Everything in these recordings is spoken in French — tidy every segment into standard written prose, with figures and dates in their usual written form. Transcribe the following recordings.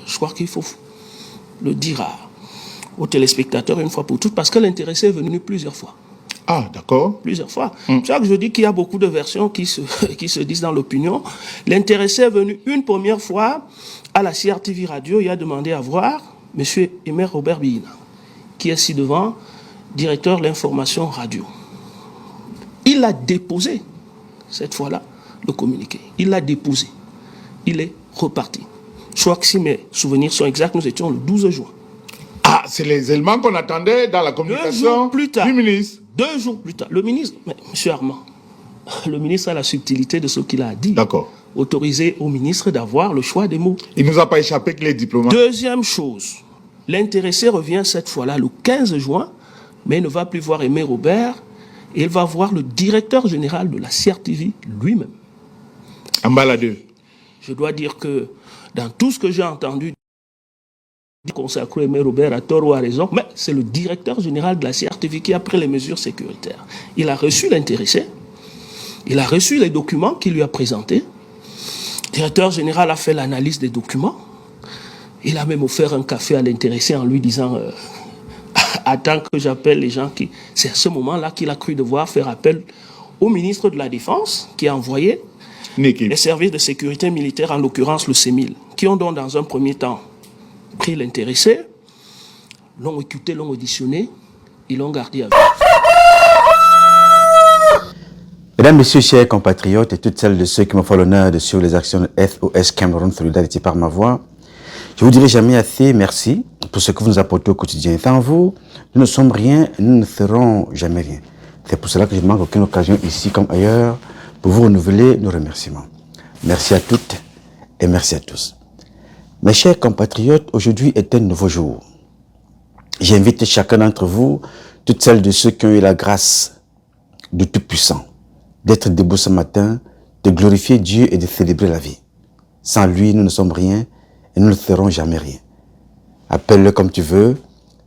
Je crois qu'il faut le dire aux téléspectateurs une fois pour toutes, parce que l'intéressé est venu plusieurs fois. Ah, d'accord. Plusieurs fois. C'est pour ça que je dis qu'il y a beaucoup de versions qui se disent dans l'opinion. L'intéressé est venu une première fois à la CRTV Radio. Il a demandé à voir M. Aimé Robert Bihina, qui est ci devant, directeur de l'information radio. Il a déposé, cette fois-là, le communiqué. Il l'a déposé. Il est reparti. Je crois que si mes souvenirs sont exacts, nous étions le 12 juin. Ah, c'est les éléments qu'on attendait dans la communication du ministre. 2 jours plus tard, le ministre, mais, M. Armand, le ministre a la subtilité de ce qu'il a dit. D'accord. Autorisé au ministre d'avoir le choix des mots. Il ne nous a pas échappé que les diplomates. Deuxième chose, l'intéressé revient cette fois-là le 15 juin, mais il ne va plus voir Aimé Robert, et il va voir le directeur général de la CRTV lui-même. En baladeur. Je dois dire que dans tout ce que j'ai entendu consacré Aimé Robert à tort ou à raison, mais c'est le directeur général de la CRTV qui a pris les mesures sécuritaires. Il a reçu l'intéressé, il a reçu les documents qu'il lui a présentés. Le directeur général a fait l'analyse des documents. Il a même offert un café à l'intéressé en lui disant attends que j'appelle les gens qui... C'est à ce moment-là qu'il a cru devoir faire appel au ministre de la Défense qui a envoyé les services de sécurité militaire, en l'occurrence le CEMIL, qui ont donc dans un premier temps pris l'intéressé, l'ont écouté, l'ont auditionné, ils l'ont gardé à vue. Mesdames, Messieurs, chers compatriotes et toutes celles de ceux qui me font l'honneur de suivre les actions de SOS Cameroun Solidarité par ma voix, je vous dirai jamais assez merci pour ce que vous nous apportez au quotidien. Sans vous, nous ne sommes rien, nous ne serons jamais rien. C'est pour cela que je ne manque aucune occasion ici comme ailleurs pour vous renouveler nos remerciements. Merci à toutes et merci à tous. Mes chers compatriotes, aujourd'hui est un nouveau jour. J'invite chacun d'entre vous, toutes celles de ceux qui ont eu la grâce du Tout-Puissant, d'être debout ce matin, de glorifier Dieu et de célébrer la vie. Sans lui, nous ne sommes rien et nous ne serons jamais rien. Appelle-le comme tu veux,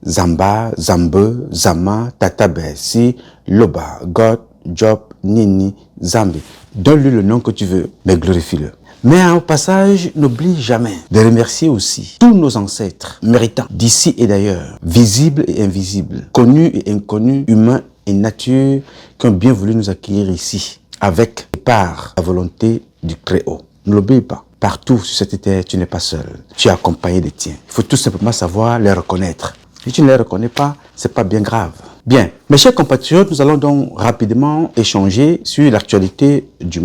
Zamba, Zambe, Zama, Tata Bessi, Loba, God, Job, Nini, Zambi. Donne-lui le nom que tu veux, mais glorifie-le. Mais au passage, n'oublie jamais de remercier aussi tous nos ancêtres méritants d'ici et d'ailleurs, visibles et invisibles, connus et inconnus, humains et nature, qui ont bien voulu nous accueillir ici, avec et par la volonté du Très-Haut. Ne l'oublie pas. Partout sur cette terre, tu n'es pas seul. Tu es accompagné des tiens. Il faut tout simplement savoir les reconnaître. Si tu ne les reconnais pas, c'est pas bien grave. Bien, mes chers compatriotes, nous allons donc rapidement échanger sur l'actualité du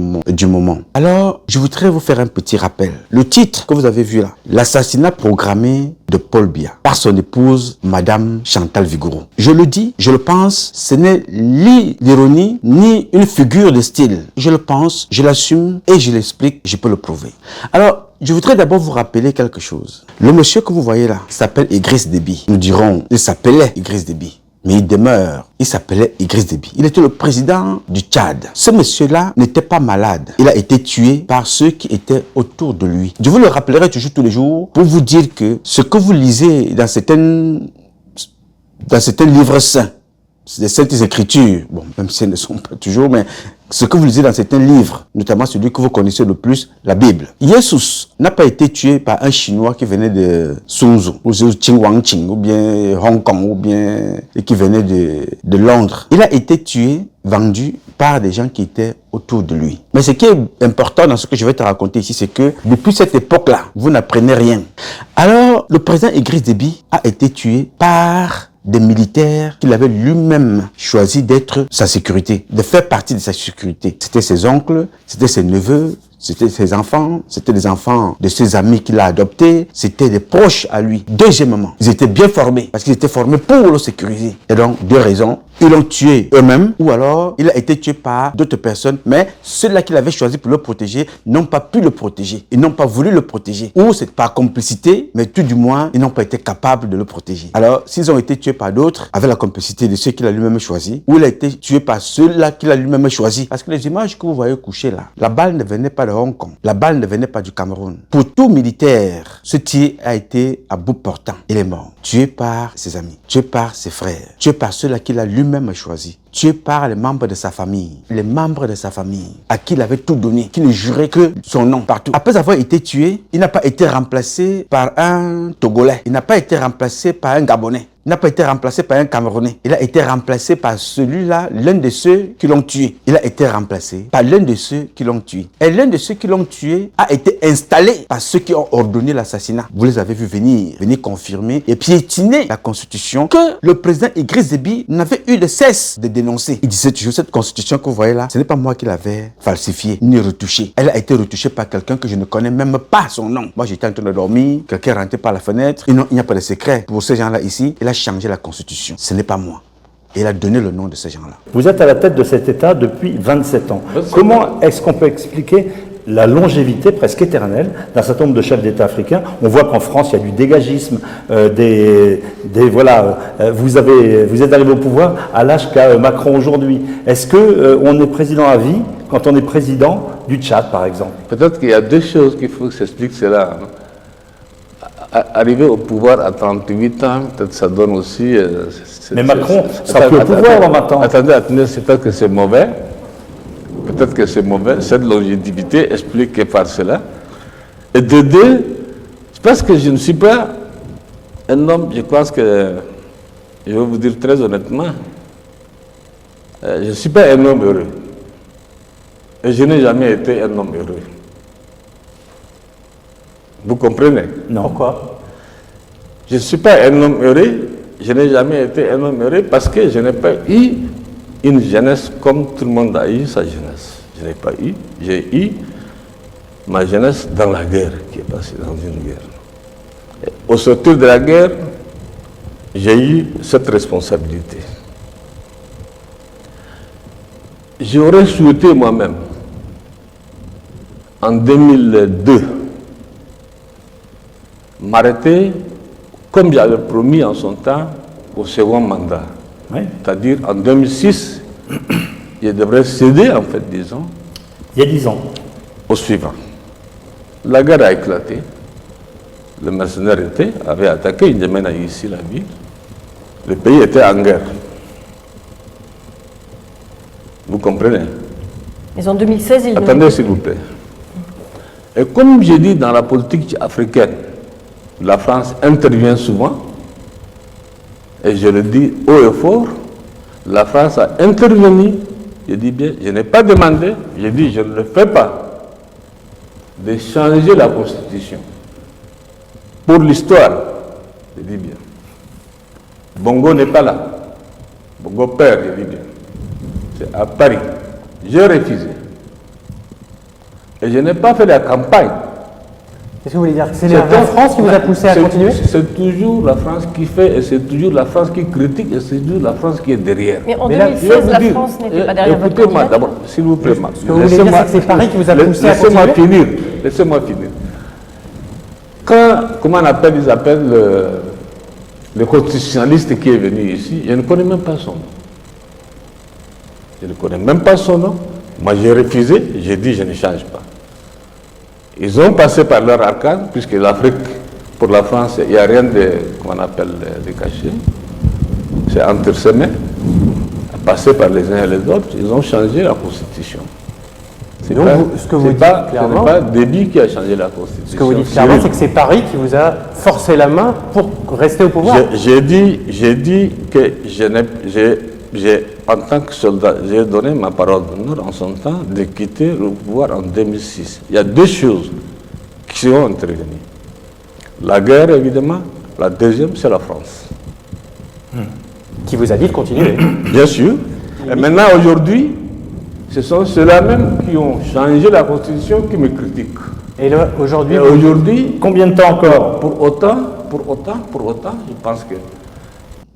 moment. Alors, je voudrais vous faire un petit rappel. Le titre que vous avez vu là, l'assassinat programmé de Paul Biya par son épouse, Madame Chantal Vigouroux. Je le dis, je le pense, ce n'est ni l'ironie, ni une figure de style. Je le pense, je l'assume et je l'explique, je peux le prouver. Alors, je voudrais d'abord vous rappeler quelque chose. Le monsieur que vous voyez là s'appelle Idriss Déby. Nous dirons, il s'appelait Idriss Déby. Mais il demeure, il s'appelait Idriss Déby. Il était le président du Tchad. Ce monsieur-là n'était pas malade. Il a été tué par ceux qui étaient autour de lui. Je vous le rappellerai toujours tous les jours pour vous dire que ce que vous lisez dans certains livres saints, des saintes écritures, bon, même si elles ne sont pas toujours, mais ce que vous lisez dans certains livres, notamment celui que vous connaissez le plus, la Bible. Jesus n'a pas été tué par un Chinois qui venait de Suzhou, ou Qingwangqing, ou bien Hong Kong, ou bien qui venait de Londres. Il a été tué, vendu par des gens qui étaient autour de lui. Mais ce qui est important dans ce que je vais te raconter ici, c'est que depuis cette époque-là, vous n'apprenez rien. Alors, le président Idriss Déby a été tué par des militaires qu'il avait lui-même choisi d'être sa sécurité, de faire partie de sa sécurité. C'était ses oncles, c'était ses neveux, c'était ses enfants, c'était les enfants de ses amis qu'il a adoptés, c'était des proches à lui. Deuxièmement, ils étaient bien formés, parce qu'ils étaient formés pour le sécuriser. Et donc, deux raisons. Ils l'ont tué eux-mêmes, ou alors il a été tué par d'autres personnes, mais ceux-là qu'il avait choisi pour le protéger n'ont pas pu le protéger. Ils n'ont pas voulu le protéger. Ou c'est par complicité, mais tout du moins, ils n'ont pas été capables de le protéger. Alors, s'ils ont été tués par d'autres, avec la complicité de ceux qu'il a lui-même choisi, ou il a été tué par ceux-là qu'il a lui-même choisi. Parce que les images que vous voyez couchées là, la balle ne venait pas de Hong Kong. La balle ne venait pas du Cameroun. Pour tout militaire, ce tir a été à bout portant. Il est mort. Tué par ses amis, tué par ses frères, tué par ceux-là qu'il a lui-même choisi tué par les membres de sa famille. Les membres de sa famille, à qui il avait tout donné, qui ne jurait que son nom partout. Après avoir été tué, il n'a pas été remplacé par un Togolais. Il n'a pas été remplacé par un Gabonais. Il n'a pas été remplacé par un Camerounais. Il a été remplacé par celui-là, l'un de ceux qui l'ont tué. Il a été remplacé par l'un de ceux qui l'ont tué. Et l'un de ceux qui l'ont tué a été installé par ceux qui ont ordonné l'assassinat. Vous les avez vus venir confirmer et piétiner la constitution que le président Idriss Déby n'avait eu de cesse de dénoncer. Il disait toujours, cette constitution que vous voyez là, ce n'est pas moi qui l'avais falsifiée ni retouchée. Elle a été retouchée par quelqu'un que je ne connais même pas son nom. Moi, j'étais en train de dormir, quelqu'un est rentré par la fenêtre. Il n'y a pas de secret pour ces gens-là ici. Il a changé la constitution. Ce n'est pas moi. Et il a donné le nom de ces gens-là. Vous êtes à la tête de cet État depuis 27 ans. Comment est-ce qu'on peut expliquer la longévité presque éternelle d'un certain nombre de chefs d'État africains? On voit qu'en France, il y a du dégagisme, vous êtes arrivé au pouvoir à l'âge qu'a Macron aujourd'hui. Est-ce qu'on est président à vie quand on est président du Tchad, par exemple? Peut-être qu'il y a deux choses qu'il faut que j'explique cela. Arriver au pouvoir à 38 ans, peut-être ça donne aussi... Mais Macron sera plus au pouvoir dans 20 ans. Attendez, peut-être que c'est mauvais. Peut-être que c'est mauvais. Cette longévité explique que par cela. Et de deux, je pense que je ne suis pas un homme, je pense que, je vais vous dire très honnêtement, je ne suis pas un homme heureux. Et je n'ai jamais été un homme heureux. Vous comprenez? Non. Pourquoi? Je ne suis pas un homme heureux, je n'ai jamais été un homme heureux parce que je n'ai pas eu une jeunesse comme tout le monde a eu sa jeunesse. Je n'ai pas eu, j'ai eu ma jeunesse dans la guerre, qui est passée dans une guerre. Et au sortir de la guerre, j'ai eu cette responsabilité. J'aurais souhaité moi-même, en 2002, m'arrêter, comme j'avais promis en son temps, au second mandat. Oui. C'est-à-dire en 2006, je devrais céder, en fait, disons. Il y a 10 ans. Au suivant. La guerre a éclaté. Le mercenaire avait attaqué, il mène ici la ville. Le pays était en guerre. Vous comprenez? Mais en 2016, il... Attendez, s'il vous plaît. Et comme j'ai dit dans la politique africaine, la France intervient souvent, et je le dis haut et fort, la France a intervenu, je dis bien, je n'ai pas demandé, je dis je ne le fais pas, de changer la Constitution. Pour l'histoire, je dis bien. Bongo n'est pas là. Bongo père, je dis bien. C'est à Paris. J'ai refusé. Et je n'ai pas fait la campagne. Qu'est-ce que vous voulez dire? C'est la France qui vous a poussé à continuer? C'est toujours la France qui fait, et c'est toujours la France qui critique, et c'est toujours la France qui est derrière. Mais en 2016, la France n'était pas derrière votre Écoutez-moi d'abord, s'il vous plaît. Ce que vous voulez dire, c'est que c'est Paris qui vous a poussé à continuer? Laissez-moi finir. Comment on appelle, ils appellent le constitutionnaliste qui est venu ici, je ne connais même pas son nom. Je ne connais même pas son nom. Moi, j'ai refusé, j'ai dit je ne change pas. Ils ont passé par leur arcane, puisque l'Afrique, pour la France, il n'y a rien de, comment on appelle, de caché. C'est entresemé, passé par les uns et les autres, ils ont changé la Constitution. Ce que vous dites clairement, ce n'est pas Déby qui a changé la Constitution. Ce que vous dites clairement, c'est que c'est Paris qui vous a forcé la main pour rester au pouvoir. J'ai dit que en tant que soldat, j'ai donné ma parole d'honneur en son temps de quitter le pouvoir en 2006. Il y a deux choses qui sont intervenues. La guerre, évidemment. La deuxième, c'est la France. Qui vous a dit de continuer. Bien sûr. Et maintenant, aujourd'hui, ce sont ceux-là même qui ont changé la Constitution qui me critiquent. Et là, aujourd'hui, combien de temps encore? Pour autant, je pense que...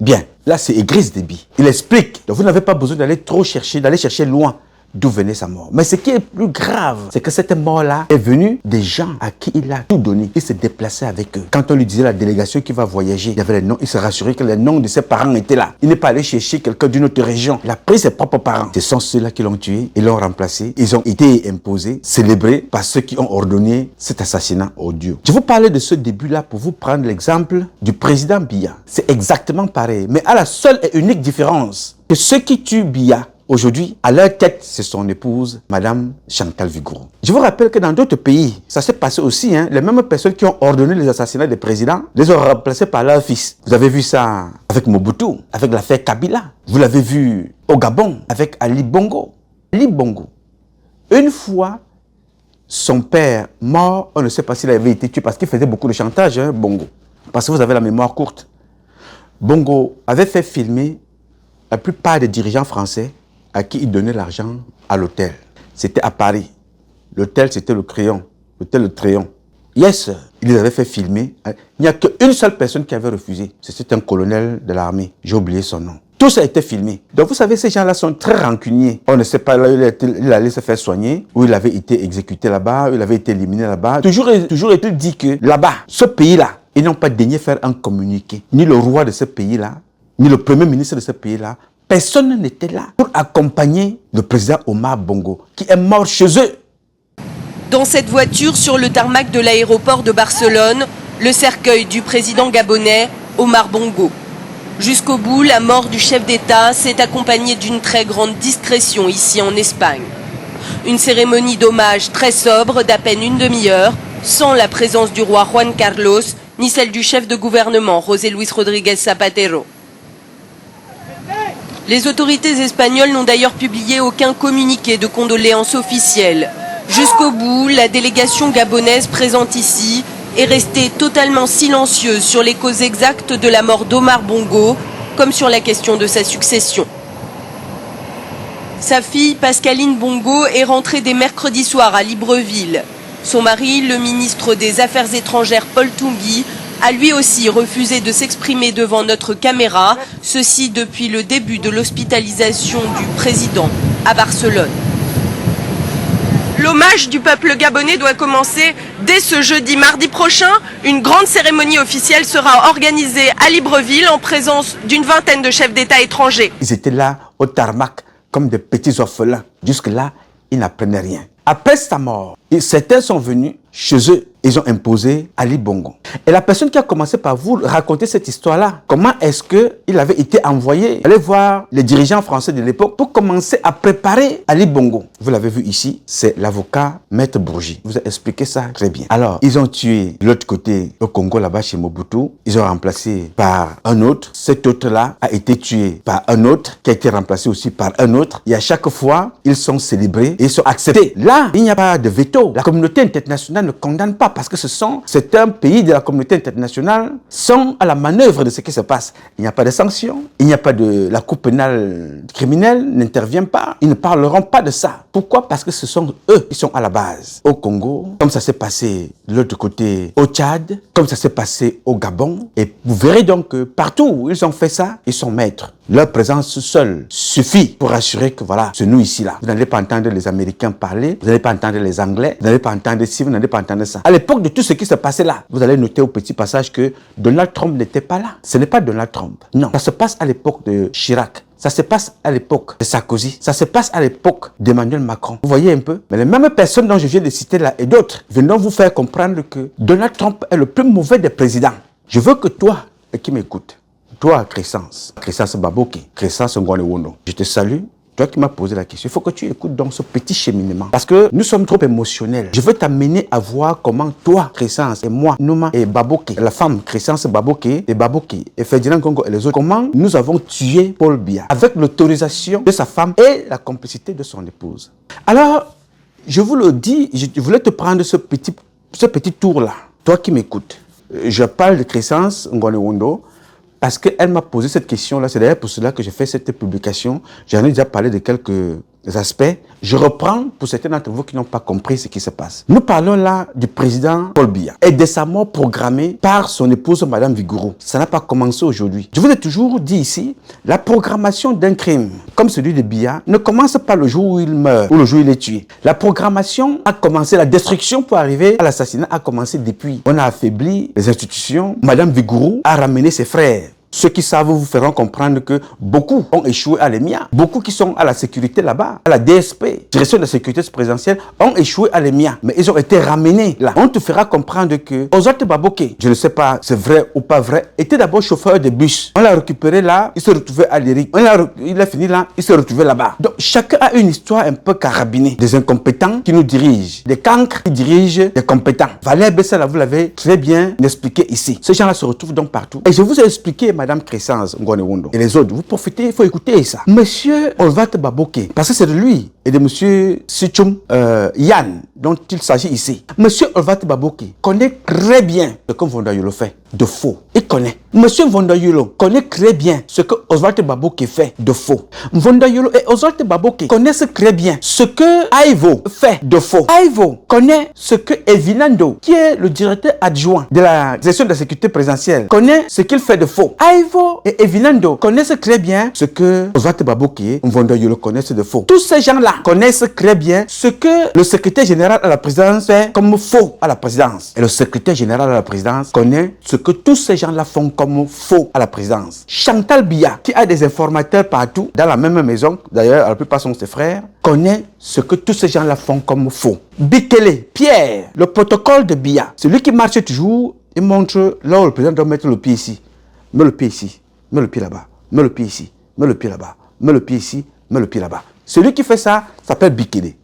Bien, là c'est Idriss Déby. Il explique. Donc vous n'avez pas besoin d'aller trop chercher, d'aller chercher loin. d'où venait sa mort. Mais ce qui est plus grave, c'est que cette mort-là est venue des gens à qui il a tout donné. Il s'est déplacé avec eux. Quand on lui disait la délégation qui va voyager, il y avait les noms, il se rassurait que les noms de ses parents étaient là. Il n'est pas allé chercher quelqu'un d'une autre région. Il a pris ses propres parents. Ce sont ceux-là qui l'ont tué, ils l'ont remplacé. Ils ont été imposés, célébrés par ceux qui ont ordonné cet assassinat odieux. Je vous parlais de ce début-là pour vous prendre l'exemple du président Biya. C'est exactement pareil, mais à la seule et unique différence que ceux qui tuent Biya aujourd'hui, à leur tête, c'est son épouse, Madame Chantal Vigouroux. Je vous rappelle que dans d'autres pays, ça s'est passé aussi. Les mêmes personnes qui ont ordonné les assassinats des présidents, les ont remplacés par leur fils. Vous avez vu ça avec Mobutu, avec l'affaire Kabila. Vous l'avez vu au Gabon, avec Ali Bongo. Ali Bongo, une fois son père mort, on ne sait pas s'il avait été tué parce qu'il faisait beaucoup de chantage, Bongo. Parce que vous avez la mémoire courte. Bongo avait fait filmer la plupart des dirigeants français à qui il donnait l'argent à l'hôtel. C'était à Paris. L'hôtel, c'était le Crayon. L'hôtel Le Crayon. Yes, il les avait fait filmer. Il n'y a qu'une seule personne qui avait refusé. C'était un colonel de l'armée. J'ai oublié son nom. Tout ça a été filmé. Donc vous savez, ces gens-là sont très rancuniers. On ne sait pas, là, il allait se faire soigner, ou il avait été exécuté là-bas, ou il avait été éliminé là-bas. Toujours est-il dit que là-bas, ce pays-là, ils n'ont pas daigné faire un communiqué. Ni le roi de ce pays-là, ni le premier ministre de ce pays-là. Personne n'était là pour accompagner le président Omar Bongo, qui est mort chez eux. Dans cette voiture, sur le tarmac de l'aéroport de Barcelone, le cercueil du président gabonais Omar Bongo. Jusqu'au bout, la mort du chef d'État s'est accompagnée d'une très grande discrétion ici en Espagne. Une cérémonie d'hommage très sobre d'à peine une demi-heure, sans la présence du roi Juan Carlos, ni celle du chef de gouvernement José Luis Rodríguez Zapatero. Les autorités espagnoles n'ont d'ailleurs publié aucun communiqué de condoléances officielles. Jusqu'au bout, la délégation gabonaise présente ici est restée totalement silencieuse sur les causes exactes de la mort d'Omar Bongo, comme sur la question de sa succession. Sa fille, Pascaline Bongo, est rentrée dès mercredi soir à Libreville. Son mari, le ministre des Affaires étrangères Paul Toungui, a lui aussi refusé de s'exprimer devant notre caméra, ceci depuis le début de l'hospitalisation du président à Barcelone. L'hommage du peuple gabonais doit commencer dès ce jeudi. Mardi prochain, une grande cérémonie officielle sera organisée à Libreville en présence d'une vingtaine de chefs d'État étrangers. Ils étaient là au tarmac comme des petits orphelins. Jusque-là, ils n'apprenaient rien. Après sa mort, certains sont venus chez eux. Ils ont imposé Ali Bongo. Et la personne qui a commencé par vous raconter cette histoire-là, comment est-ce qu'il avait été envoyé aller voir les dirigeants français de l'époque pour commencer à préparer Ali Bongo. Vous l'avez vu ici, c'est l'avocat Maître Bourgi. Vous a expliqué ça très bien. Alors, ils ont tué de l'autre côté au Congo, là-bas chez Mobutu. Ils ont remplacé par un autre. Cet autre-là a été tué par un autre, qui a été remplacé aussi par un autre. Et à chaque fois, ils sont célébrés et ils sont acceptés. Là, il n'y a pas de veto. La communauté internationale ne condamne pas parce que c'est un pays de la communauté internationale, sont à la manœuvre de ce qui se passe. Il n'y a pas de sanctions, il n'y a pas de... La Cour pénale criminelle n'intervient pas, ils ne parleront pas de ça. Pourquoi? Parce que ce sont eux qui sont à la base. Au Congo, comme ça s'est passé de l'autre côté au Tchad, comme ça s'est passé au Gabon, et vous verrez donc que partout où ils ont fait ça, ils sont maîtres. Leur présence seule suffit pour assurer que voilà, c'est nous ici là. Vous n'allez pas entendre les Américains parler, vous n'allez pas entendre les Anglais, vous n'allez pas entendre ci, vous n'allez pas entendre ça. À l'époque de tout ce qui se passait là, vous allez noter au petit passage que Donald Trump n'était pas là. Ce n'est pas Donald Trump. Non, ça se passe à l'époque de Chirac. Ça se passe à l'époque de Sarkozy. Ça se passe à l'époque d'Emmanuel Macron. Vous voyez un peu? Mais les mêmes personnes dont je viens de citer là et d'autres viendront vous faire comprendre que Donald Trump est le plus mauvais des présidents. Je veux que toi, qui m'écoutes, toi, Crescence Baboke, Crescence Ngwane-Wono, je te salue. Toi qui m'as posé la question, il faut que tu écoutes donc ce petit cheminement. Parce que nous sommes trop émotionnels. Je veux t'amener à voir comment toi, Crescence, et moi, Nouma et Baboke, la femme Crescence Baboke et Ferdinand Congo et les autres, comment nous avons tué Paul Biya avec l'autorisation de sa femme et la complicité de son épouse. Alors, je vous le dis, je voulais te prendre ce petit tour-là. Toi qui m'écoutes, je parle de Crescence Ngwane-Wono, parce qu'elle m'a posé cette question-là. C'est d'ailleurs pour cela que j'ai fait cette publication. J'en ai déjà parlé de quelques aspects. Je reprends pour certains d'entre vous qui n'ont pas compris ce qui se passe. Nous parlons là du président Paul Biya et de sa mort programmée par son épouse Madame Vigouroux. Ça n'a pas commencé aujourd'hui. Je vous ai toujours dit ici, la programmation d'un crime comme celui de Biya ne commence pas le jour où il meurt ou le jour où il est tué. La programmation a commencé, la destruction pour arriver à l'assassinat a commencé depuis. On a affaibli les institutions. Madame Vigouroux a ramené ses frères. Ceux qui savent vous feront comprendre que beaucoup ont échoué à l'EMIA. Beaucoup qui sont à la sécurité là-bas, à la DSP, direction de la sécurité présidentielle, ont échoué à l'EMIA. Mais ils ont été ramenés là. On te fera comprendre que Oswald Baboké, je ne sais pas c'est vrai ou pas vrai, était d'abord chauffeur de bus. On l'a récupéré là, il se retrouvait à l'Éric. Il a fini là, il se retrouvait là-bas. Donc chacun a une histoire un peu carabinée. Des incompétents qui nous dirigent, des cancres qui dirigent des compétents. Valère Bessala, vous l'avez très bien expliqué ici. Ces gens-là se retrouvent donc partout. Et je vous ai expliqué, Madame Crescence Ngonewondo et les autres, vous profitez, il faut écouter ça. Monsieur Oswald Baboké, parce que c'est de lui et de Monsieur Sichum Yann dont il s'agit ici. Monsieur Oswald Baboké connaît très bien ce que Mvondayolo fait de faux. Il connaît. Monsieur Mvondayolo connaît très bien ce que Oswald Baboké fait de faux. Mvondayolo et Oswald Baboké connaissent très bien ce que Aivo fait de faux. Aivo connaît ce que Evinando, qui est le directeur adjoint de la direction de la sécurité présidentielle, connaît ce qu'il fait de faux. Aivo et Evinando connaissent très bien ce que Oswald Baboké et Mvondayolo connaissent de faux. Tous ces gens-là connaissent très bien ce que le secrétaire général à la présidence fait comme faux à la présidence. Et le secrétaire général à la présidence connaît ce que tous ces gens-là font comme faux à la présidence. Chantal Biya, qui a des informateurs partout, dans la même maison, d'ailleurs, la plupart sont ses frères, connaît ce que tous ces gens-là font comme faux. Bikele, Pierre, le protocole de Biya, celui qui marche toujours, il montre là où le président doit mettre le pied ici. Mets le pied ici, mets le pied là-bas, mets le pied ici, mets le pied là-bas, mets le pied ici, mets le pied là-bas. Celui qui fait ça s'appelle Bikele,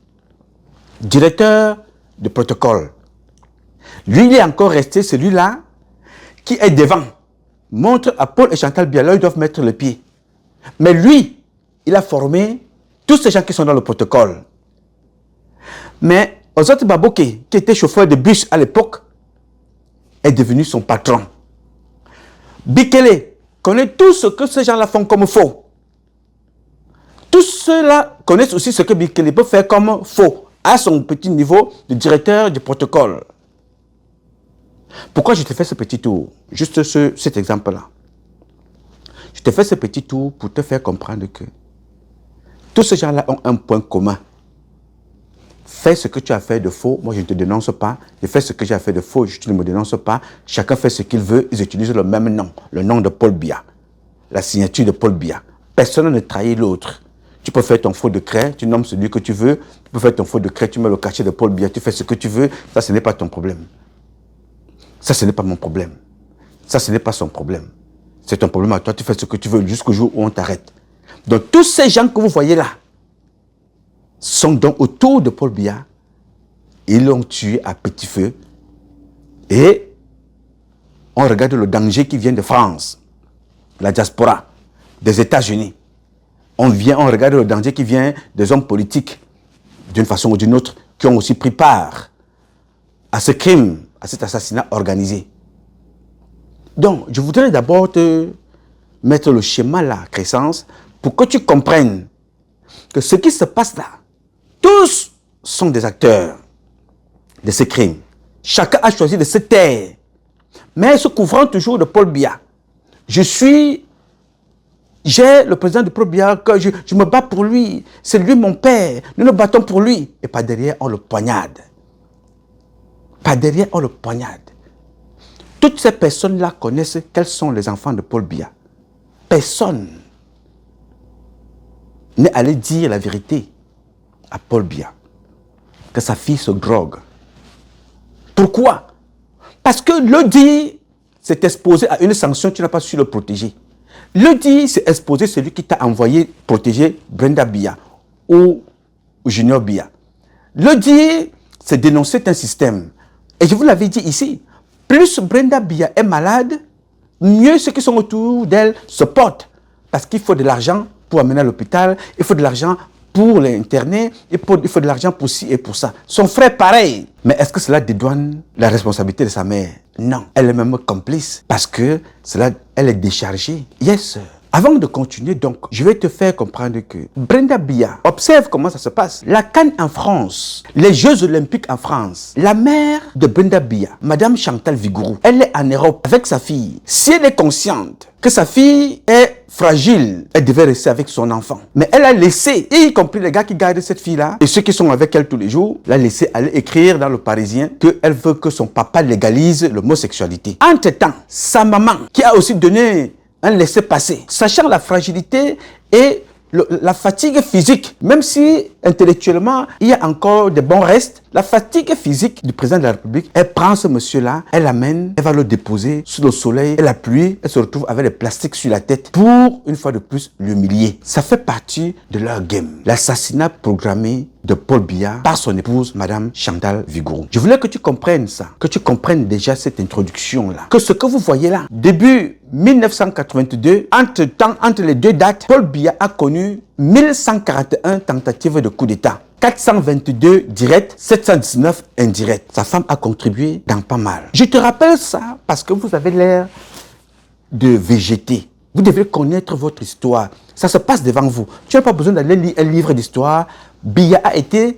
directeur de protocole. Lui, il est encore resté celui-là qui est devant, montre à Paul et Chantal Biya, là ils doivent mettre le pied. Mais lui, il a formé tous ces gens qui sont dans le protocole. Mais Oswald Baboké, qui était chauffeur de bus à l'époque, est devenu son patron. Bikele connaît tout ce que ces gens-là font comme faux. Tous ceux-là connaissent aussi ce que Bikele peut faire comme faux, à son petit niveau de directeur du protocole. Pourquoi je te fais ce petit tour? Juste cet exemple-là. Je te fais ce petit tour pour te faire comprendre que tous ces gens-là ont un point commun. Fais ce que tu as fait de faux, moi je ne te dénonce pas. Je fais ce que j'ai fait de faux, tu ne me dénonces pas. Chacun fait ce qu'il veut, ils utilisent le même nom. Le nom de Paul Biya. La signature de Paul Biya. Personne ne trahit l'autre. Tu peux faire ton faux décret, tu nommes celui que tu veux. Tu peux faire ton faux décret, tu mets le cachet de Paul Biya, tu fais ce que tu veux. Ça, ce n'est pas ton problème. Ça, ce n'est pas mon problème. Ça, ce n'est pas son problème. C'est ton problème à toi. Tu fais ce que tu veux jusqu'au jour où on t'arrête. Donc, tous ces gens que vous voyez là sont donc autour de Paul Biya. Ils l'ont tué à petit feu. Et on regarde le danger qui vient de France, la diaspora, des États-Unis. On regarde le danger qui vient des hommes politiques, d'une façon ou d'une autre, qui ont aussi pris part à ce crime, à cet assassinat organisé. Donc, je voudrais d'abord te mettre le schéma là, Crescence, pour que tu comprennes que ce qui se passe là, tous sont des acteurs de ces crimes. Chacun a choisi de se taire, mais se couvrant toujours de Paul Biya. J'ai le président de Paul Biya, que je me bats pour lui, c'est lui mon père, nous nous battons pour lui. Et par derrière, on le poignarde. Par derrière, on le poignarde. Toutes ces personnes-là connaissent quels sont les enfants de Paul Biya. Personne n'est allé dire la vérité à Paul Biya, que sa fille se drogue. Pourquoi? Parce que le dire, c'est exposé à une sanction, tu n'as pas su le protéger. Le dire, c'est exposer celui qui t'a envoyé protéger Brenda Biya ou Junior Biya. Le dire, c'est dénoncer un système. Et je vous l'avais dit ici, plus Brenda Biya est malade, mieux ceux qui sont autour d'elle se portent. Parce qu'il faut de l'argent pour amener à l'hôpital, il faut de l'argent pour l'interner, il faut de l'argent pour ci et pour ça. Son frère, pareil. Mais est-ce que cela dédouane la responsabilité de sa mère? Non. Elle est même complice parce que elle est déchargée. Yes, Avant de continuer, donc, je vais te faire comprendre que Brenda Biya, observe comment ça se passe. La CAN en France, les Jeux Olympiques en France, la mère de Brenda Biya, Madame Chantal Vigouroux, elle est en Europe avec sa fille. Si elle est consciente que sa fille est fragile, elle devait rester avec son enfant. Mais elle a laissé, y compris les gars qui gardent cette fille-là, et ceux qui sont avec elle tous les jours, l'a laissé aller écrire dans le Parisien qu'elle veut que son papa légalise l'homosexualité. Entre-temps, sa maman, qui a aussi donné un laissez-passer, sachant la fragilité et la fatigue physique, même si intellectuellement il y a encore de bons restes, la fatigue physique du président de la République, elle prend ce monsieur-là, elle l'amène, elle va le déposer sous le soleil et la pluie, elle se retrouve avec les plastiques sur la tête pour, une fois de plus, l'humilier. Ça fait partie de leur game. L'assassinat programmé de Paul Biya par son épouse, Madame Chantal Vigouroux. Je voulais que tu comprennes ça, que tu comprennes déjà cette introduction-là, que ce que vous voyez là, début 1982, entre les deux dates, Paul Biya a connu 1141 tentatives de coup d'État. 422 directs, 719 indirects. Sa femme a contribué dans pas mal. Je te rappelle ça parce que vous avez l'air de végéter. Vous devez connaître votre histoire. Ça se passe devant vous. Tu n'as pas besoin d'aller lire un livre d'histoire. Biya a été,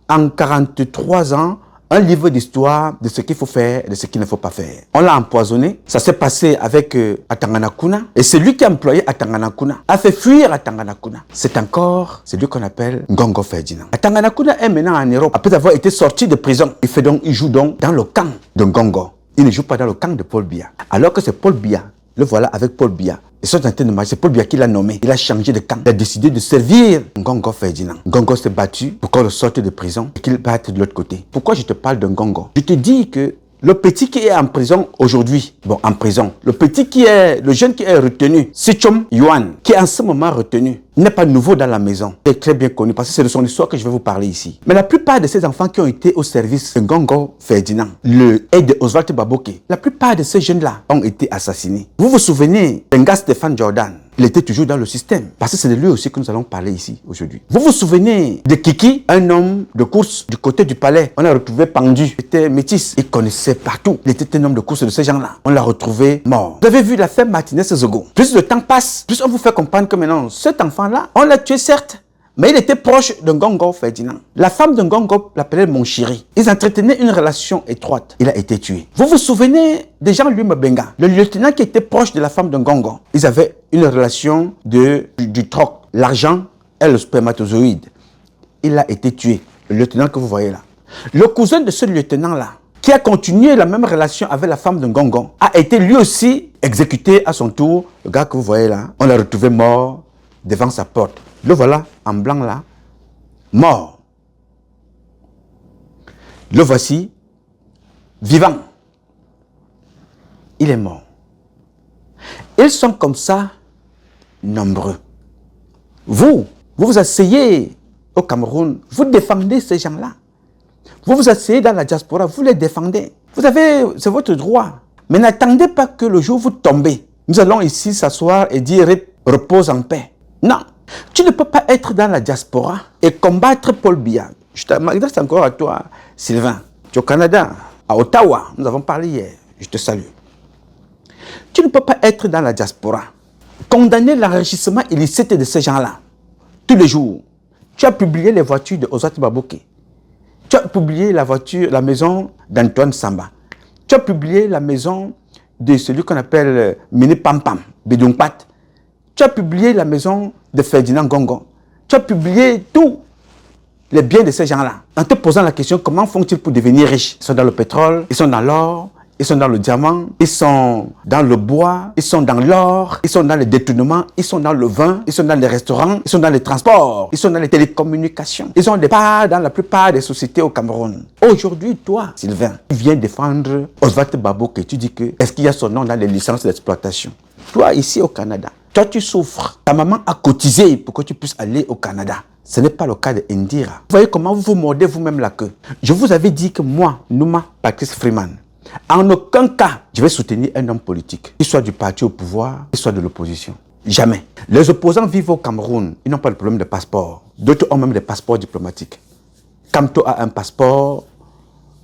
en 43 ans, un livre d'histoire de ce qu'il faut faire et de ce qu'il ne faut pas faire. On l'a empoisonné. Ça s'est passé avec Atanganakuna. Et celui qui a employé Atanganakuna a fait fuir Atanganakuna. C'est encore celui qu'on appelle Ngongo Ferdinand. Atanganakuna est maintenant en Europe. Après avoir été sorti de prison, il joue donc dans le camp de Ngongo. Il ne joue pas dans le camp de Paul Biya. Alors que c'est Paul Biya. Le voilà avec Paul Biya. Ils sont en train de marcher. C'est Paul Biya qui l'a nommé. Il a changé de camp. Il a décidé de servir Ngongo Ferdinand. Ngongo s'est battu pour qu'on le sorte de prison et qu'il parte de l'autre côté. Pourquoi je te parle de Ngongo? Je te dis que le petit qui est en prison aujourd'hui, le jeune qui est retenu, Sichom Yuan, qui est en ce moment retenu, n'est pas nouveau dans la maison. Il est très bien connu parce que c'est de son histoire que je vais vous parler ici. Mais la plupart de ces enfants qui ont été au service de Ngongo Ferdinand, le aide de Oswald Baboke, la plupart de ces jeunes-là ont été assassinés. Vous vous souvenez d'Enga Stéphane Jordan? Il était toujours dans le système. Parce que c'est de lui aussi que nous allons parler ici aujourd'hui. Vous vous souvenez de Kiki, un homme de course du côté du palais? On l'a retrouvé pendu. Il était métis. Il connaissait partout. Il était un homme de course de ces gens-là. On l'a retrouvé mort. Vous avez vu l'affaire Martinez Zogo. Plus le temps passe, plus on vous fait comprendre que maintenant, cet enfant-là, on l'a tué certes, mais il était proche de Ngongo Ferdinand. La femme de Ngongo l'appelait mon chéri. Ils entretenaient une relation étroite. Il a été tué. Vous vous souvenez de Jean-Louis Mabenga, le lieutenant qui était proche de la femme de Ngongo? Ils avaient une relation du troc, l'argent et le spermatozoïde. Il a été tué, le lieutenant que vous voyez là. Le cousin de ce lieutenant-là, qui a continué la même relation avec la femme de Ngongo, a été lui aussi exécuté à son tour. Le gars que vous voyez là, on l'a retrouvé mort devant sa porte. Le voilà en blanc là, mort. Le voici vivant. Il est mort. Ils sont comme ça nombreux. Vous vous asseyez au Cameroun, vous défendez ces gens-là. Vous vous asseyez dans la diaspora, vous les défendez. C'est votre droit. Mais n'attendez pas que le jour où vous tombez, nous allons ici s'asseoir et dire repose en paix. Non. Tu ne peux pas être dans la diaspora et combattre Paul Biya. Je m'adresse encore à toi, Sylvain. Tu es au Canada, à Ottawa. Nous avons parlé hier. Je te salue. Tu ne peux pas être dans la diaspora. Condamner l'enrichissement illicite de ces gens-là. Tous les jours. Tu as publié les voitures de Oswald Baboke. Tu as publié la maison d'Antoine Samba. Tu as publié la maison de celui qu'on appelle Mini Pampam, Bidungpat. Tu as publié la maison de Ferdinand Ngongo. Tu as publié tous les biens de ces gens-là. En te posant la question, comment font-ils pour devenir riches? Ils sont dans le pétrole, ils sont dans l'or, ils sont dans le diamant, ils sont dans le bois, ils sont dans l'or, ils sont dans les détournements, ils sont dans le vin, ils sont dans les restaurants, ils sont dans les transports, ils sont dans les télécommunications. Ils ont des parts dans la plupart des sociétés au Cameroun. Aujourd'hui, toi, Sylvain, tu viens défendre Oswald Baboke et tu dis que est-ce qu'il y a son nom dans les licences d'exploitation? Toi, ici au Canada, toi, tu souffres. Ta maman a cotisé pour que tu puisses aller au Canada. Ce n'est pas le cas de Indira. Vous voyez comment vous vous mordez vous-même la queue. Je vous avais dit que moi, Nouma Patrice Freeman, en aucun cas, je vais soutenir un homme politique, qu'il soit du parti au pouvoir, qu'il soit de l'opposition. Jamais. Les opposants vivent au Cameroun. Ils n'ont pas de problème de passeport. D'autres ont même des passeports diplomatiques. Kamto a un passeport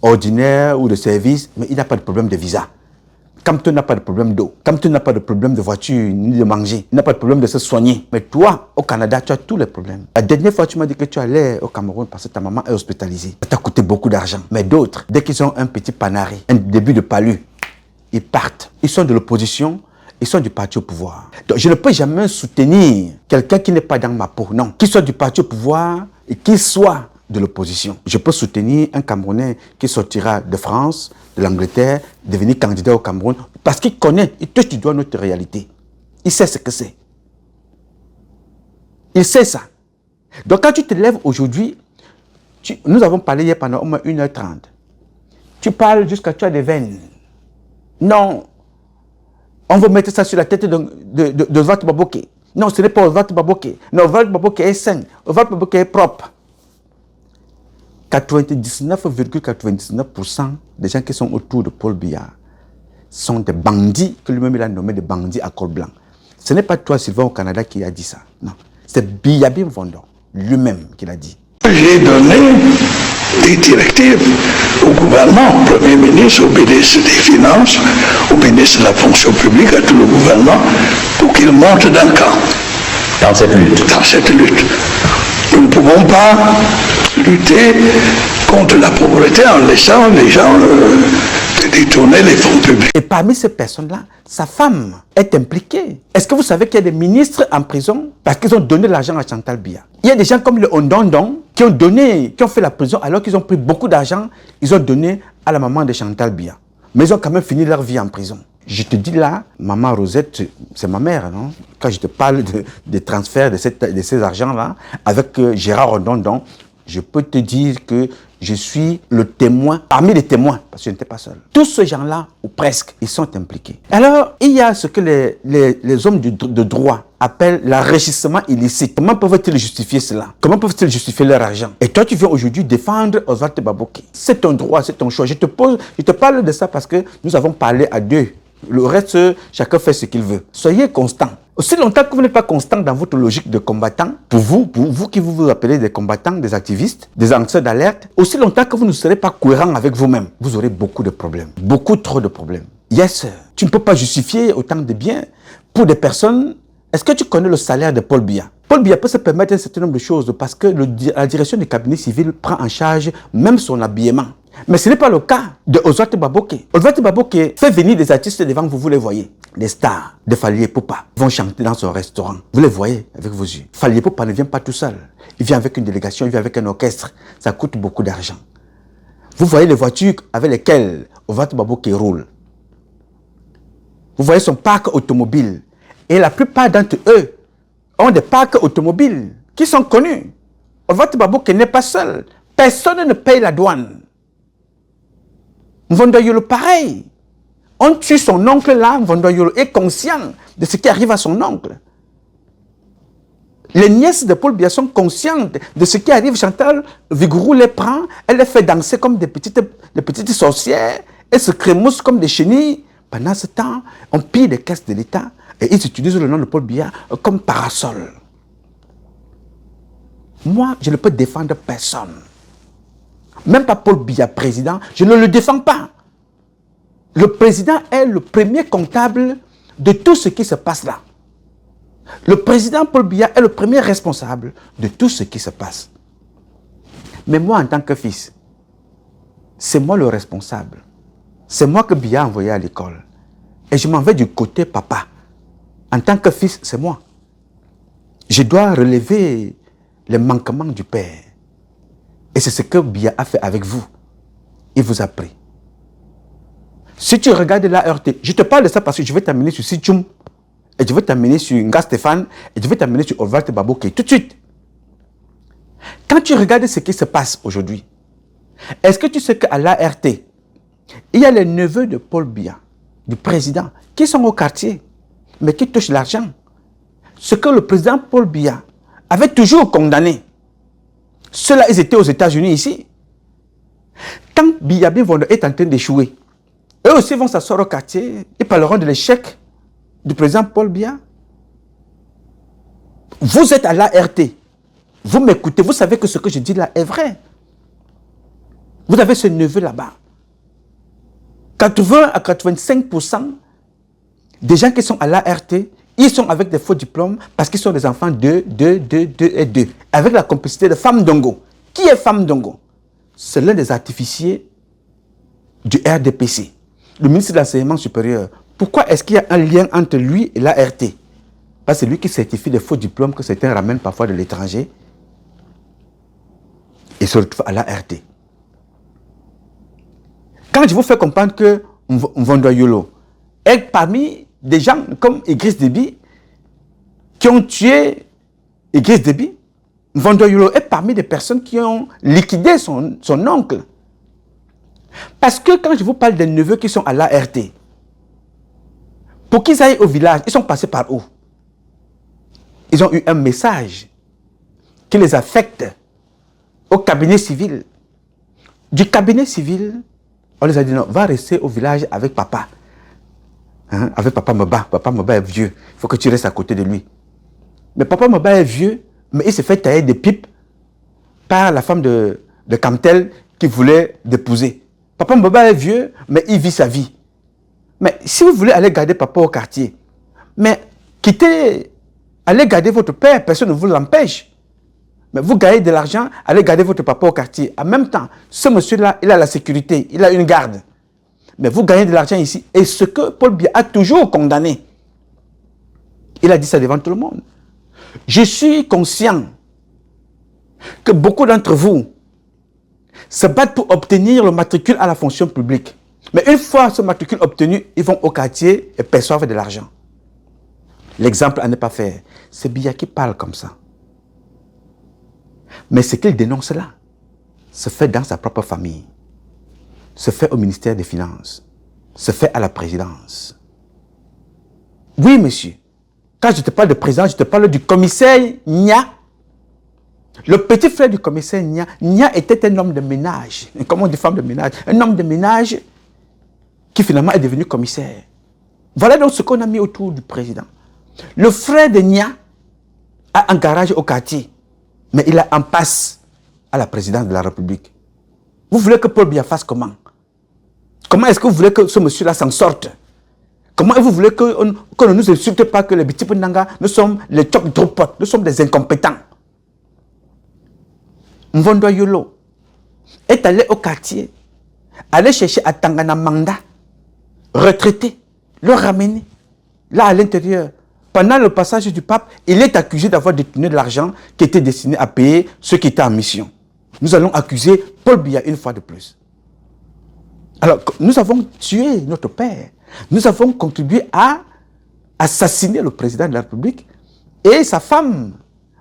ordinaire ou de service, mais il n'a pas de problème de visa. Cameroun n'a pas de problème d'eau. Cameroun n'a pas de problème de voiture, ni de manger. Il n'a pas de problème de se soigner. Mais toi, au Canada, tu as tous les problèmes. La dernière fois, tu m'as dit que tu allais au Cameroun parce que ta maman est hospitalisée. Ça t'a coûté beaucoup d'argent. Mais d'autres, dès qu'ils ont un petit panari, un début de palu, ils partent. Ils sont de l'opposition, ils sont du parti au pouvoir. Donc, je ne peux jamais soutenir quelqu'un qui n'est pas dans ma peau. Non. Qu'il soit du parti au pouvoir et qu'il soit de l'opposition. Je peux soutenir un Camerounais qui sortira de France, de l'Angleterre, devenir candidat au Cameroun, parce qu'il connaît, il touche du doigt notre réalité. Il sait ce que c'est. Il sait ça. Donc quand tu te lèves aujourd'hui, nous avons parlé hier pendant au moins 1h30. Tu parles jusqu'à tu as des veines. Non. On veut mettre ça sur la tête de Oswald Baboké. Non, ce n'est pas Oswald Baboké. Non, Oswald Baboké est sain. Oswald Baboké est propre. 99,99% des gens qui sont autour de Paul Biya sont des bandits, que lui-même il a nommé des bandits à col blanc. Ce n'est pas toi, Sylvain, au Canada, qui a dit ça. Non. C'est Biya Bimvondo, lui-même, qui l'a dit. J'ai donné des directives au gouvernement, au Premier ministre, au ministre des Finances, au ministre de la Fonction publique, à tout le gouvernement, pour qu'ils montent d'un camp. Dans cette lutte. Dans cette lutte. Nous ne pouvons pas lutter contre la pauvreté en laissant les gens détourner les fonds publics. Et parmi ces personnes-là, sa femme est impliquée. Est-ce que vous savez qu'il y a des ministres en prison parce qu'ils ont donné l'argent à Chantal Biya? Il y a des gens comme le Ondondon qui ont fait la prison alors qu'ils ont pris beaucoup d'argent, ils ont donné à la maman de Chantal Biya. Mais ils ont quand même fini leur vie en prison. Je te dis là, maman Rosette, c'est ma mère, non? Quand je te parle des transferts de ces argents-là, avec Gérard Ondondon, je peux te dire que je suis le témoin, parmi les témoins, parce que je n'étais pas seul. Tous ces gens-là, ou presque, ils sont impliqués. Alors, il y a ce que les hommes de droit appellent l'enrichissement illicite. Comment peuvent-ils justifier cela? Comment peuvent-ils justifier leur argent? Et toi, tu viens aujourd'hui défendre Oswald Baboké. C'est ton droit, c'est ton choix. Je te parle de ça parce que nous avons parlé à deux. Le reste, chacun fait ce qu'il veut. Soyez constant. Aussi longtemps que vous n'êtes pas constant dans votre logique de combattant, pour vous qui vous appelez des combattants, des activistes, des lanceurs d'alerte, aussi longtemps que vous ne serez pas cohérent avec vous-même, vous aurez beaucoup de problèmes. Beaucoup trop de problèmes. Yes, tu ne peux pas justifier autant de biens pour des personnes. Est-ce que tu connais le salaire de Paul Biya? Paul Biya peut se permettre un certain nombre de choses parce que la direction du cabinet civil prend en charge même son habillement. Mais ce n'est pas le cas de Oswald Baboké. Oswald Baboké fait venir des artistes devant vous, vous les voyez. Des stars de Fally Ipupa vont chanter dans son restaurant. Vous les voyez avec vos yeux. Fally Ipupa ne vient pas tout seul. Il vient avec une délégation, il vient avec un orchestre. Ça coûte beaucoup d'argent. Vous voyez les voitures avec lesquelles Oswald Baboké roule. Vous voyez son parc automobile. Et la plupart d'entre eux ont des parcs automobiles qui sont connus. Oswald Baboké n'est pas seul. Personne ne paye la douane. Mvondoyolo, pareil. On tue son oncle là, Mvondoyolo est conscient de ce qui arrive à son oncle. Les nièces de Paul Biya sont conscientes de ce qui arrive. Chantal Vigouroux les prend, elle les fait danser comme des petites sorcières, elles se crémoussent comme des chenilles. Pendant ce temps, on pille les caisses de l'État et ils utilisent le nom de Paul Biya comme parasol. Moi, je ne peux défendre personne. Même pas Paul Biya, président, je ne le défends pas. Le président est le premier comptable de tout ce qui se passe là. Le président Paul Biya est le premier responsable de tout ce qui se passe. Mais moi, en tant que fils, c'est moi le responsable. C'est moi que Biya a envoyé à l'école. Et je m'en vais du côté papa. En tant que fils, c'est moi. Je dois relever les manquements du père. Et c'est ce que Biya a fait avec vous. Il vous a pris. Si tu regardes l'ART, je te parle de ça parce que je vais t'amener sur Sitchoum, et je vais t'amener sur Nga Stéphane, et je vais t'amener sur Oswald Baboké, tout de suite. Quand tu regardes ce qui se passe aujourd'hui, est-ce que tu sais qu'à l'ART, il y a les neveux de Paul Biya, du président, qui sont au quartier, mais qui touchent l'argent? Ce que le président Paul Biya avait toujours condamné. Ceux-là, ils étaient aux États-Unis ici. Quand Biya Bimvondo est en train d'échouer, eux aussi vont s'asseoir au quartier et parleront de l'échec du président Paul Biya. Vous êtes à l'ART. Vous m'écoutez, vous savez que ce que je dis là est vrai. Vous avez ce neveu là-bas. 80 à 85% des gens qui sont à l'ART, ils sont avec des faux diplômes parce qu'ils sont des enfants de 2, avec la complicité de Femme Dongo. Qui est Femme Dongo? C'est l'un des artificiers du RDPC, le ministre de l'Enseignement supérieur. Pourquoi est-ce qu'il y a un lien entre lui et l'ART? Parce que c'est lui qui certifie des faux diplômes que certains ramènent parfois de l'étranger et se retrouvent à l'ART. Quand je vous fais comprendre que Mvondo est parmi des gens comme Idriss Déby qui ont tué Idriss Déby, Mvondo est parmi des personnes qui ont liquidé son oncle. Parce que quand je vous parle des neveux qui sont à l'ART, pour qu'ils aillent au village, ils sont passés par où? Ils ont eu un message qui les affecte au cabinet civil. Du cabinet civil, on les a dit non, va rester au village avec papa. Hein, avec papa Moba. Papa Moba est vieux. Il faut que tu restes à côté de lui. Mais papa Moba est vieux, mais il s'est fait tailler des pipes par la femme de Camtel qui voulait l'épouser. Papa Moba est vieux, mais il vit sa vie. Mais si vous voulez aller garder papa au quartier, mais allez garder votre père, personne ne vous l'empêche. Mais vous gagnez de l'argent, allez garder votre papa au quartier. En même temps, ce monsieur-là, il a la sécurité, il a une garde. Mais vous gagnez de l'argent ici. Et ce que Paul Biya a toujours condamné, il a dit ça devant tout le monde. Je suis conscient que beaucoup d'entre vous se battent pour obtenir le matricule à la fonction publique. Mais une fois ce matricule obtenu, ils vont au quartier et perçoivent de l'argent. L'exemple à ne pas faire. C'est Biya qui parle comme ça. Mais ce qu'il dénonce là, se fait dans sa propre famille, se fait au ministère des Finances, se fait à la présidence. Oui, monsieur. Quand je te parle de président, je te parle du commissaire Nia. Le petit frère du commissaire Nia. Nia était un homme de ménage. Comment on dit femme de ménage? Un homme de ménage qui finalement est devenu commissaire. Voilà donc ce qu'on a mis autour du président. Le frère de Nia a un garage au quartier. Mais il a en passe à la présidence de la République. Vous voulez que Paul Biya fasse comment? Comment est-ce que vous voulez que ce monsieur-là s'en sorte? Comment vous voulez qu'on ne nous insulte pas que les Biti Nanga, nous sommes les top dropots, nous sommes des incompétents? Mvondo Yolo est allé au quartier, aller chercher à Tangana Manda, retraité, le ramener, là à l'intérieur. Pendant le passage du pape, il est accusé d'avoir détourné de l'argent qui était destiné à payer ceux qui étaient en mission. Nous allons accuser Paul Biya une fois de plus. Alors, nous avons tué notre père. Nous avons contribué à assassiner le président de la République. Et sa femme,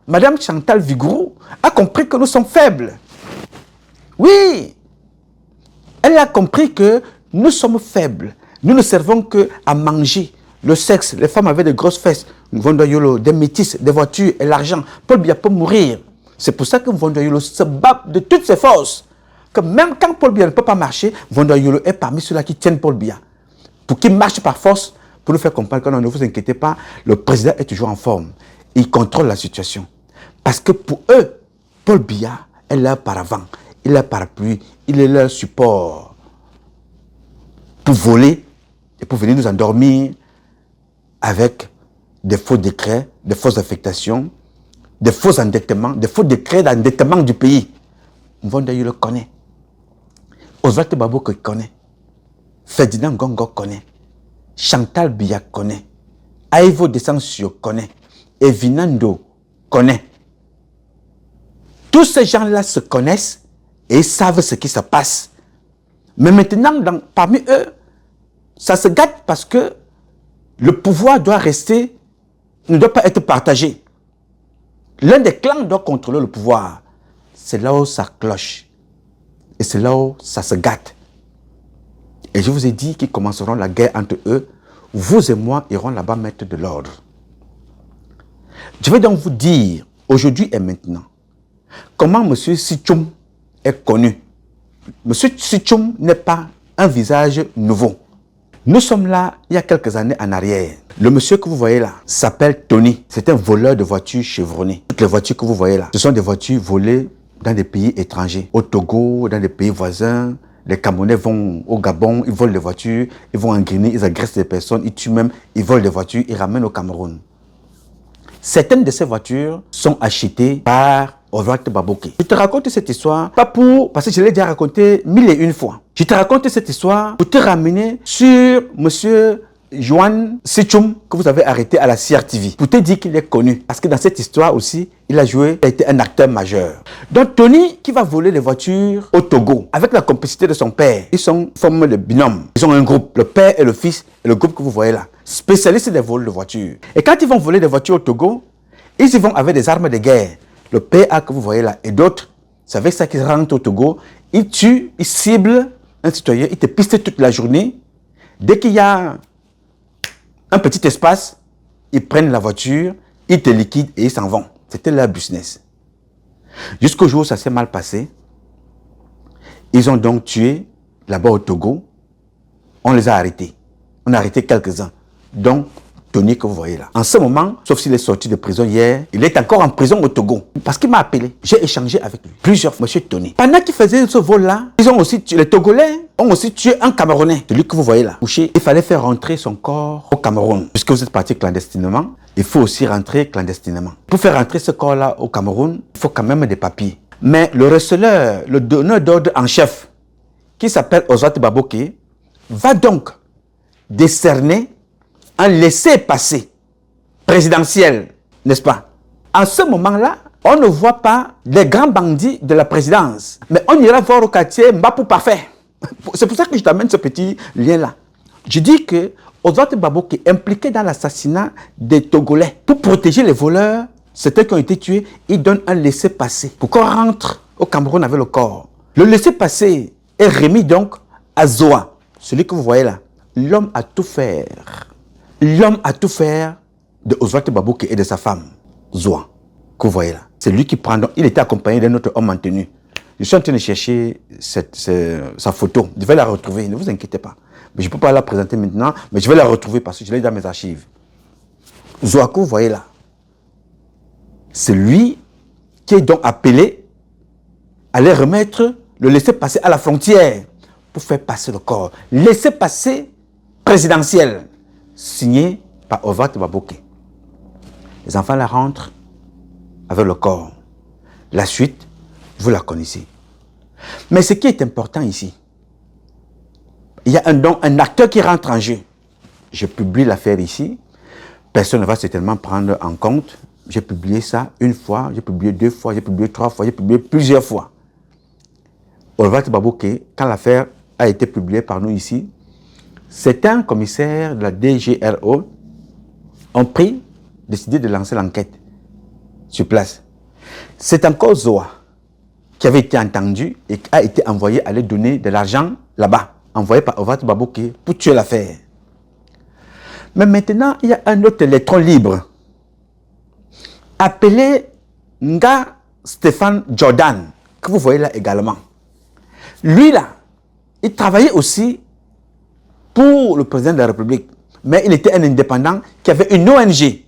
Madame Chantal Vigourou, a compris que nous sommes faibles. Oui, elle a compris que nous sommes faibles. Nous ne servons qu'à manger. Le sexe, les femmes avaient de grosses fesses, Mvondoyolo, des métisses, des voitures et l'argent. Paul Biya peut mourir. C'est pour ça que Mvondoyolo se bat de toutes ses forces. Que même quand Paul Biya ne peut pas marcher, Mvondoyolo est parmi ceux-là qui tiennent Paul Biya. Pour qu'il marche par force, pour nous faire comprendre que non, ne vous inquiétez pas, le président est toujours en forme. Il contrôle la situation. Parce que pour eux, Paul Biya est leur paravent, il est leur parapluie, il est leur support. Pour voler et pour venir nous endormir avec des faux décrets, des fausses affectations, des faux endettements, des faux décrets d'endettement du pays. Mvondoyolo le connaît. Oswald Babo connaît. Ferdinand Gongo connaît. Chantal Biya connaît. Aivo Desensio connaît. Evinando connaît. Tous ces gens-là se connaissent et ils savent ce qui se passe. Mais maintenant, parmi eux, ça se gâte parce que le pouvoir doit rester, ne doit pas être partagé. L'un des clans doit contrôler le pouvoir. C'est là où ça cloche. Et c'est là où ça se gâte. Et je vous ai dit qu'ils commenceront la guerre entre eux. Vous et moi irons là-bas mettre de l'ordre. Je vais donc vous dire, aujourd'hui et maintenant, comment M. Sichoum est connu. M. Sichoum n'est pas un visage nouveau. Nous sommes là il y a quelques années en arrière. Le monsieur que vous voyez là s'appelle Tony. C'est un voleur de voitures chevronnées. Toutes les voitures que vous voyez là, ce sont des voitures volées dans des pays étrangers. Au Togo, dans des pays voisins, Les Camerounais vont au Gabon, ils volent des voitures, ils vont en Guinée, ils agressent des personnes, ils tuent même, ils volent des voitures, ils ramènent au Cameroun. Certaines de ces voitures sont achetées par Ozwald Baboké. Je te raconte cette histoire, pas parce que je l'ai déjà raconté 1001 fois. Je te raconte cette histoire pour te ramener sur monsieur Johan Sichoum, que vous avez arrêté à la CRTV, pour te dire qu'il est connu. Parce que dans cette histoire aussi, il a été un acteur majeur. Donc Tony, qui va voler les voitures au Togo, avec la complicité de son père, ils forment le binôme. Ils ont un groupe, le père et le fils, et le groupe que vous voyez là, spécialistes des vols de voitures. Et quand ils vont voler des voitures au Togo, ils y vont avec des armes de guerre. Le PA que vous voyez là, et d'autres, c'est avec ça qu'ils rentrent au Togo, ils tuent, ils ciblent un citoyen, ils te pistent toute la journée. Dès qu'il y a un petit espace, ils prennent la voiture, ils te liquident et ils s'en vont. C'était leur business. Jusqu'au jour où ça s'est mal passé, ils ont donc tué là-bas au Togo. On les a arrêtés. On a arrêté quelques-uns. Donc, Tony que vous voyez là. En ce moment, sauf s'il est sorti de prison hier, il est encore en prison au Togo. Parce qu'il m'a appelé. J'ai échangé avec lui. Plusieurs fois, monsieur Tony. Pendant qu'il faisait ce vol-là, les Togolais ont aussi tué un Camerounais. Celui que vous voyez là. Couché. Il fallait faire rentrer son corps au Cameroun. Puisque vous êtes parti clandestinement, il faut aussi rentrer clandestinement. Pour faire rentrer ce corps-là au Cameroun, il faut quand même des papiers. Mais le receleur, le donneur d'ordre en chef, qui s'appelle Ozwald Baboké, va donc décerner un laissez-passer présidentiel, n'est-ce pas? En ce moment-là, on ne voit pas les grands bandits de la présidence, mais on ira voir au quartier Mbapou Parfait. C'est pour ça que je t'amène ce petit lien-là. Je dis que Ozwald Baboké est impliqué dans l'assassinat des Togolais. Pour protéger les voleurs, certains qui ont été tués, il donne un laissez-passer pour qu'on rentre au Cameroun avec le corps. Le laissez-passer est remis donc à Zoa, celui que vous voyez là. L'homme a tout fait. L'homme a tout fait de Ozwald Baboké et de sa femme, Zoa, que vous voyez là. C'est lui qui prend. Donc, il était accompagné d'un autre homme en tenue. Je suis en train de chercher sa photo. Je vais la retrouver, ne vous inquiétez pas. Mais je ne peux pas la présenter maintenant, mais je vais la retrouver parce que je l'ai dans mes archives. Zoa, que vous voyez là, c'est lui qui est donc appelé à aller remettre le laisser-passer à la frontière pour faire passer le corps. Laisser-passer présidentiel, signé par Ozwald Baboké. Les enfants la rentrent avec le corps. La suite, vous la connaissez. Mais ce qui est important ici, il y a un acteur qui rentre en jeu. Je publie l'affaire ici. Personne ne va certainement prendre en compte. J'ai publié ça une fois, j'ai publié 2 fois, j'ai publié 3 fois, j'ai publié plusieurs fois. Ozwald Baboké, quand l'affaire a été publiée par nous ici, certains commissaires de la DGRO ont décidé de lancer l'enquête sur place. C'est encore Zoa qui avait été entendu et qui a été envoyé aller donner de l'argent là-bas, envoyé par Ozwald Baboké pour tuer l'affaire. Mais maintenant, il y a un autre électron libre appelé Nga Stéphane Jordan, que vous voyez là également. Lui là, il travaillait aussi pour le président de la République, mais il était un indépendant qui avait une ONG